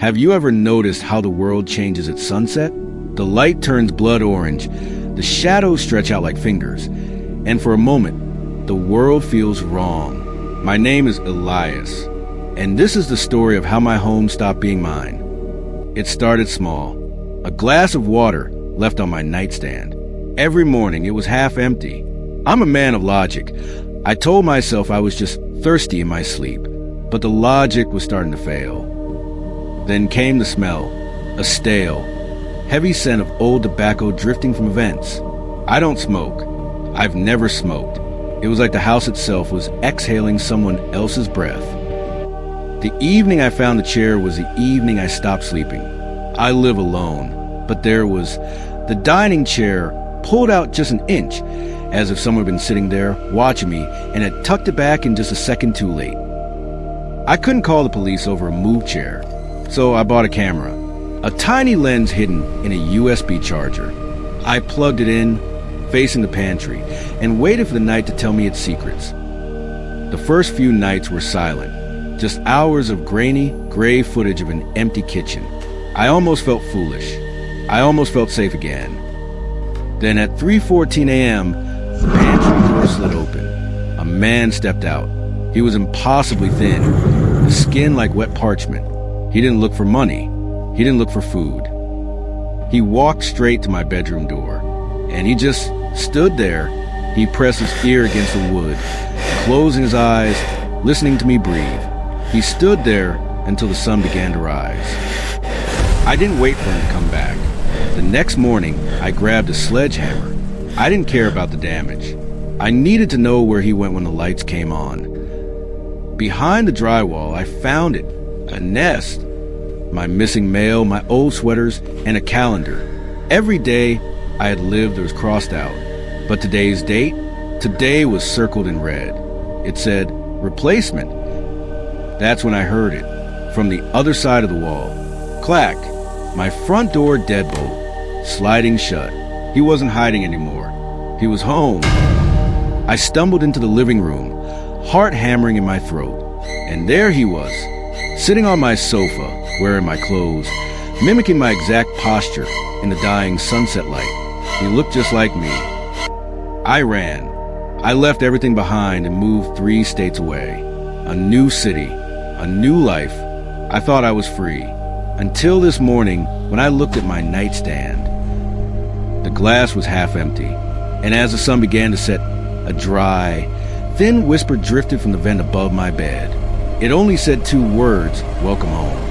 Have you ever noticed how the world changes at sunset? The light turns blood orange, the shadows stretch out like fingers, and for a moment, the world feels wrong. My name is Elias, and this is the story of how my home stopped being mine. It started small. A glass of water left on my nightstand. Every morning, it was half empty. I'm a man of logic. I told myself I was just thirsty in my sleep, but the logic was starting to fail. Then came the smell, a stale, heavy scent of old tobacco drifting from vents. I don't smoke. I've never smoked. It was like the house itself was exhaling someone else's breath. The evening I found the chair was the evening I stopped sleeping. I live alone, but there was the dining chair pulled out just an inch, as if someone had been sitting there watching me and had tucked it back in just a second too late. I couldn't call the police over a moved chair, so I bought a camera, a tiny lens hidden in a USB charger. I plugged it in, facing the pantry, and waited for the night to tell me its secrets. The first few nights were silent, just hours of grainy, gray footage of an empty kitchen. I almost felt foolish. I almost felt safe again. Then at 3:14 a.m., the pantry door slid open. A man stepped out. He was impossibly thin, his skin like wet parchment. He didn't look for money. He didn't look for food. He walked straight to my bedroom door, and he just stood there. He pressed his ear against the wood, closing his eyes, listening to me breathe. He stood there until the sun began to rise. I didn't wait for him to come back. The next morning, I grabbed a sledgehammer. I didn't care about the damage. I needed to know where he went when the lights came on. Behind the drywall, I found it. A nest. My missing mail, my old sweaters, and a calendar. Every day I had lived was crossed out. But today's date? Today was circled in red. It said, replacement. That's when I heard it, from the other side of the wall. Clack. My front door deadbolt, sliding shut. He wasn't hiding anymore. He was home. I stumbled into the living room, heart hammering in my throat. And there he was, sitting on my sofa, wearing my clothes, mimicking my exact posture in the dying sunset light. He looked just like me. I ran. I left everything behind and moved 3 states away. A new city, a new life. I thought I was free. Until this morning, when I looked at my nightstand. The glass was half empty, and as the sun began to set, a dry, thin whisper drifted from the vent above my bed. It only said 2 words, welcome home.